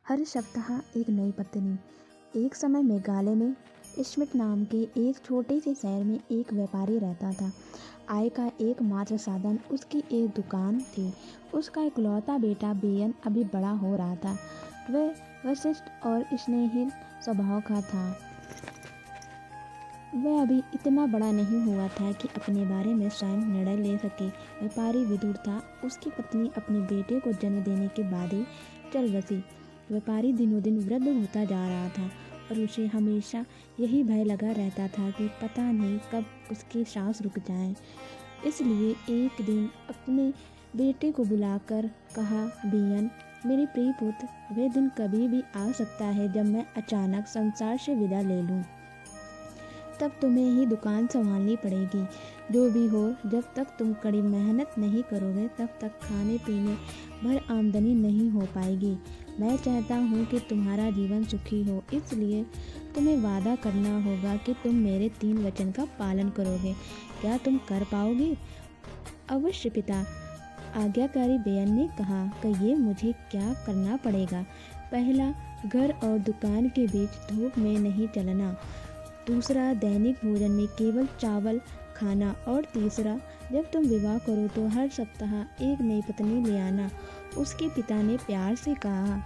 हर सप्ताह एक नई पत्नी। एक समय मेघालय में स्मित नाम के एक छोटे से शहर में एक व्यापारी रहता था। आय का एकमात्र साधन उसकी एक दुकान थी। उसका इकलौता बेटा बेयन अभी बड़ा हो रहा था। वह वशिष्ठ और स्नेहिल स्वभाव का था। वह अभी इतना बड़ा नहीं हुआ था कि अपने बारे में स्वयं निर्णय ले सके। व्यापारी विदुर था। उसकी पत्नी अपने बेटे को जन्म देने के बाद ही चल बसी। व्यापारी दिनों दिन वृद्ध होता जा रहा था और उसे हमेशा यही भय लगा रहता था कि पता नहीं कब उसकी सांस रुक जाए। इसलिए एक दिन अपने बेटे को बुलाकर कहा, बेयन, मेरे प्रिय पुत्र, वह दिन कभी भी आ सकता है जब मैं अचानक संसार से विदा ले लूं। तब तुम्हें ही दुकान संभालनी पड़ेगी। जो भी हो, जब तक तुम कड़ी मेहनत नहीं करोगे तब तक खाने पीने भर आमदनी नहीं हो पाएगी। मैं चाहता हूँ कि तुम्हारा जीवन सुखी हो, इसलिए तुम्हें वादा करना होगा कि तुम मेरे 3 वचन का पालन करोगे। क्या तुम कर पाओगे? अवश्य पिता, आज्ञाकारी बेयन ने कहा। कहिए, मुझे क्या करना पड़ेगा? पहला, घर और दुकान के बीच धूप में नहीं चलना। दूसरा, दैनिक भोजन में केवल चावल खाना। और तीसरा, जब तुम विवाह करो तो हर सप्ताह एक नई पत्नी ले आना। उसके पिता ने प्यार से कहा।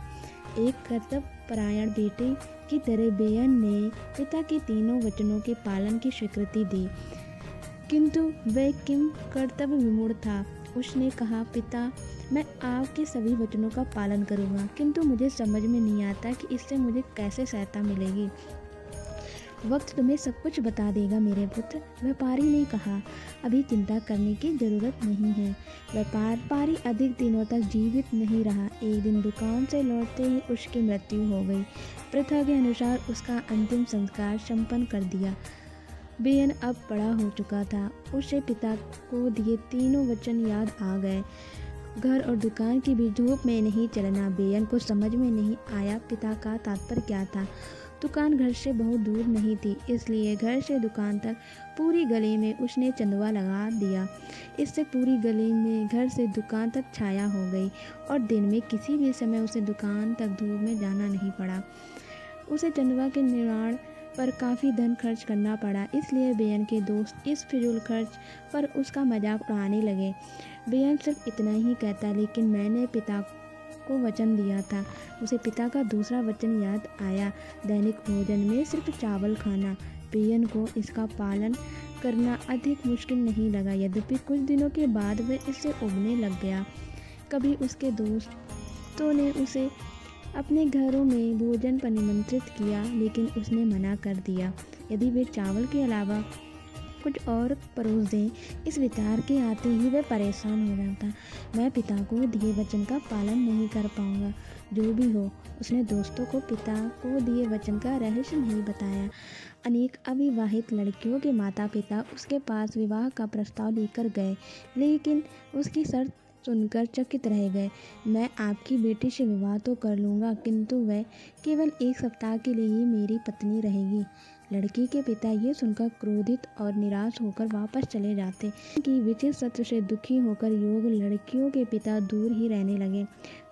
एक कर्तव्यपरायण बेटे की तरह बेयन ने पिता के तीनों वचनों के पालन की स्वीकृति दी, किंतु वह किम कर्तव्य विमूढ़ था। उसने कहा, पिता, मैं आपके सभी वचनों का पालन करूँगा, किंतु मुझे समझ में नहीं आता कि इससे मुझे कैसे सहायता मिलेगी। वक्त तुम्हें सब कुछ बता देगा मेरे पुत्र, व्यापारी ने कहा। अभी चिंता करने की जरूरत नहीं है। व्यापारी अधिक दिनों तक जीवित नहीं रहा। एक दिन दुकान से लौटते ही उसकी मृत्यु हो गई। प्रथा के अनुसार उसका अंतिम संस्कार संपन्न कर दिया। बेयन अब बड़ा हो चुका था। उसे पिता को दिए तीनों वचन याद आ गए। घर और दुकान के बीच धूप में नहीं चलना। बेयन को समझ में नहीं आया पिता का तात्पर्य क्या था। दुकान घर से बहुत दूर नहीं थी, इसलिए घर से दुकान तक पूरी गली में उसने चंदवा लगा दिया। इससे पूरी गली में घर से दुकान तक छाया हो गई और दिन में किसी भी समय उसे दुकान तक धूप में जाना नहीं पड़ा। उसे चंदवा के निर्माण पर काफ़ी धन खर्च करना पड़ा, इसलिए बेयन के दोस्त इस फिजूल खर्च पर उसका मजाक उड़ाने लगे। बेयन सिर्फ इतना ही कहता, लेकिन मैंने पिता को वचन दिया था। उसे पिता का दूसरा वचन याद आया, दैनिक भोजन में सिर्फ चावल खाना। बेयन को इसका पालन करना अधिक मुश्किल नहीं लगा, यद्यपि कुछ दिनों के बाद वह इससे उबने लग गया। कभी उसके दोस्तों ने उसे अपने घरों में भोजन पर निमंत्रित किया, लेकिन उसने मना कर दिया। यदि वे चावल के अलावा कुछ और परोस दें, इस विचार के आते ही वह परेशान हो जाता। मैं पिता को दिए वचन का पालन नहीं कर पाऊंगा। जो भी हो, उसने दोस्तों को पिता को दिए वचन का रहस्य नहीं बताया। अनेक अविवाहित लड़कियों के माता पिता उसके पास विवाह का प्रस्ताव लेकर गए, लेकिन उसकी शर्त सुनकर चकित रह गए। मैं आपकी बेटी से विवाह तो कर लूँगा, किंतु वह केवल 1 सप्ताह के लिए ही मेरी पत्नी रहेगी। लड़की के पिता ये सुनकर क्रोधित और निराश होकर वापस चले जाते। कि विचित्र सत्र से दुखी होकर योग लड़कियों के पिता दूर ही रहने लगे।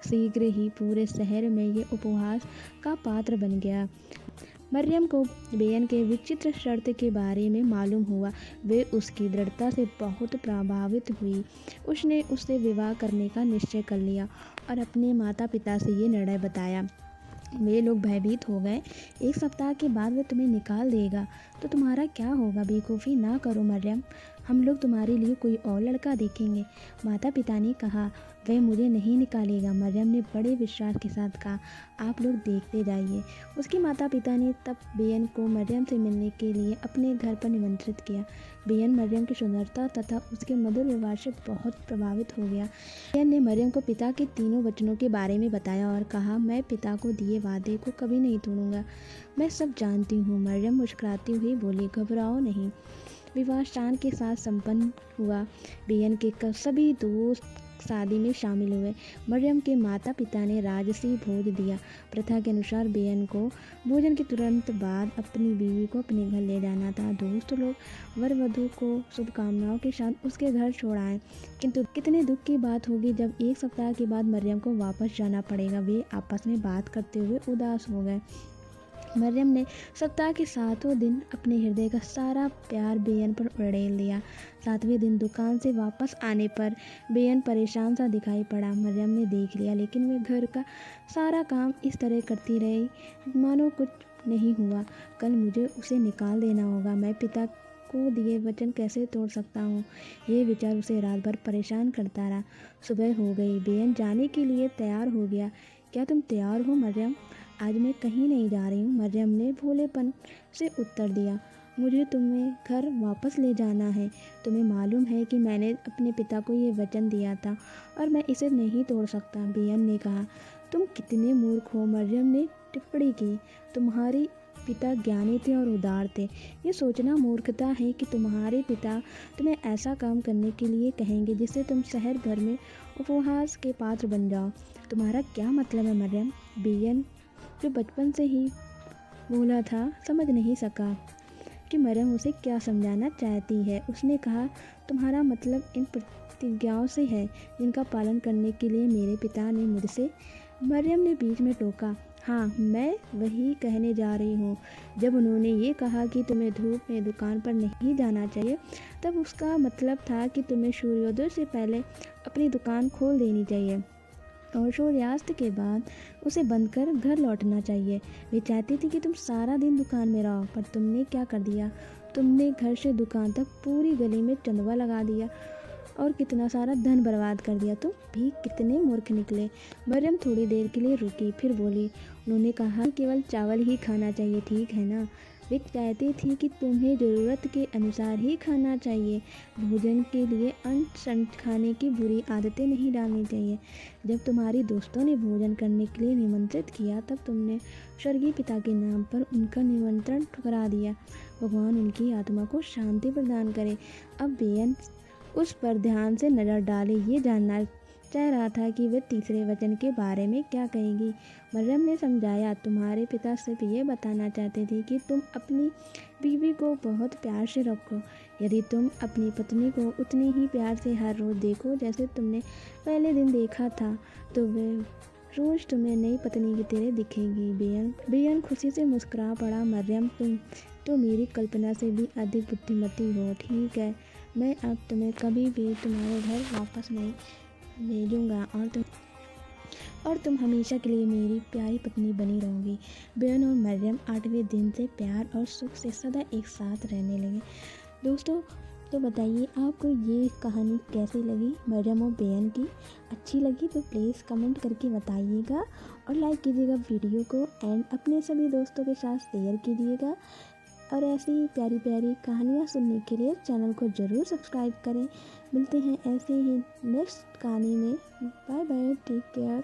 शीघ्र ही पूरे शहर में ये उपहास का पात्र बन गया। मरियम को बेयन के विचित्र शर्त के बारे में मालूम हुआ। वे उसकी दृढ़ता से बहुत प्रभावित हुई। उसने उससे विवाह करने का निश्चय कर लिया और अपने माता पिता से ये निर्णय बताया। वे लोग भयभीत हो गए। 1 सप्ताह के बाद वह तुम्हें निकाल देगा तो तुम्हारा क्या होगा? बेवकूफ़ी ना करो मरियम, हम लोग तुम्हारे लिए कोई और लड़का देखेंगे। माता पिता ने कहा, वह मुझे नहीं निकालेगा। मरियम ने बड़े विश्वास के साथ कहा, आप लोग देखते जाइए। उसके माता पिता ने तब बेयन को मरियम से मिलने के लिए अपने घर पर निमंत्रित किया। बेयन मरियम की सुंदरता तथा उसके मधुर व्यवहार से बहुत प्रभावित हो गया। बेयन ने मरियम को पिता के तीनों वचनों के बारे में बताया और कहा, मैं पिता को दिए वादे को कभी नहीं तोड़ूंगा। मैं सब जानती हूँ। मरियम मुस्कुराती हुई बोली, घबराओ नहीं। विवाह शान के साथ संपन्न हुआ। बेयन के सभी दोस्त शादी में शामिल हुए। मरियम के माता पिता ने राजसी भोज दिया। प्रथा के अनुसार बेयन को भोजन के तुरंत बाद अपनी बीवी को अपने घर ले जाना था। दोस्त लोग वर वधू को शुभकामनाओं के साथ उसके घर छोड़ आए, किंतु कितने दुख की बात होगी जब 1 सप्ताह के बाद मरियम को वापस जाना पड़ेगा। वे आपस में बात करते हुए उदास हो गए। मरियम ने सप्ताह के 7वें दिन अपने हृदय का सारा प्यार बेयन पर उड़ेल दिया। 7वें दिन दुकान से वापस आने पर बेयन परेशान सा दिखाई पड़ा। मरियम ने देख लिया, लेकिन वह घर का सारा काम इस तरह करती रही मानो कुछ नहीं हुआ। कल मुझे उसे निकाल देना होगा। मैं पिता को दिए वचन कैसे तोड़ सकता हूँ? ये विचार उसे रात भर परेशान करता रहा। सुबह हो गई। बेयन जाने के लिए तैयार हो गया। क्या तुम तैयार हो मरियम? आज मैं कहीं नहीं जा रही हूँ, मरियम ने भोलेपन से उत्तर दिया। मुझे तुम्हें घर वापस ले जाना है। तुम्हें मालूम है कि मैंने अपने पिता को ये वचन दिया था और मैं इसे नहीं तोड़ सकता, बेयन ने कहा। तुम कितने मूर्ख हो, मरियम ने टिप्पणी की। तुम्हारे पिता ज्ञानी थे और उदार थे। ये सोचना मूर्खता है कि तुम्हारे पिता तुम्हें ऐसा काम करने के लिए कहेंगे जिससे तुम शहर भर में उपहास के पात्र बन जाओ। तुम्हारा क्या मतलब है मरियम? बेयन, जो बचपन से ही बोला था, समझ नहीं सका कि मरियम उसे क्या समझाना चाहती है। उसने कहा, तुम्हारा मतलब इन प्रतिज्ञाओं से है जिनका पालन करने के लिए मेरे पिता ने मुझसे। मरियम ने बीच में टोका। हाँ, मैं वही कहने जा रही हूँ। जब उन्होंने ये कहा कि तुम्हें धूप में दुकान पर नहीं जाना चाहिए, तब उसका मतलब था कि तुम्हें सूर्योदय से पहले अपनी दुकान खोल देनी चाहिए और सूर्यास्त के बाद उसे बंद कर घर लौटना चाहिए। वे चाहती थी कि तुम सारा दिन दुकान में रहो, पर तुमने क्या कर दिया? तुमने घर से दुकान तक पूरी गली में चंदवा लगा दिया और कितना सारा धन बर्बाद कर दिया। तुम भी कितने मूर्ख निकले। मरियम थोड़ी देर के लिए रुकी, फिर बोली, उन्होंने कहा केवल चावल ही खाना चाहिए, ठीक है ना? वे चाहती थी कि तुम्हें ज़रूरत के अनुसार ही खाना चाहिए। भोजन के लिए अनशन खाने की बुरी आदतें नहीं डालनी चाहिए। जब तुम्हारी दोस्तों ने भोजन करने के लिए निमंत्रित किया, तब तुमने स्वर्गीय पिता के नाम पर उनका निमंत्रण ठुकरा दिया। भगवान उनकी आत्मा को शांति प्रदान करे। अब बेयन उस पर ध्यान से नज़र डाले, ये जानना चाह रहा था कि वह तीसरे वचन के बारे में क्या कहेगी। मरियम ने समझाया, तुम्हारे पिता सिर्फ ये बताना चाहते थे कि तुम अपनी बीवी को बहुत प्यार से रखो। यदि तुम अपनी पत्नी को उतनी ही प्यार से हर रोज़ देखो जैसे तुमने पहले दिन देखा था, तो वह रोज़ तुम्हें नई पत्नी की तरह दिखेगी। बेयन खुशी से मुस्कुरा पड़ा। मरियम, तुम तो मेरी कल्पना से भी अधिक बुद्धिमती हो। ठीक है, मैं अब तुम्हें कभी भी तुम्हारे घर वापस नहीं भेजूंगा और तुम हमेशा के लिए मेरी प्यारी पत्नी बनी रहोगी। बेयन और मरियम 8वें दिन से प्यार और सुख से सदा एक साथ रहने लगे। दोस्तों, तो बताइए आपको ये कहानी कैसी लगी मरियम और बेयन की? अच्छी लगी तो प्लीज़ कमेंट करके बताइएगा और लाइक कीजिएगा वीडियो को एंड अपने सभी दोस्तों के साथ शेयर कीजिएगा। और ऐसी ही प्यारी प्यारी कहानियाँ सुनने के लिए चैनल को ज़रूर सब्सक्राइब करें। मिलते हैं ऐसे ही नेक्स्ट कहानी में। Bye bye, take care.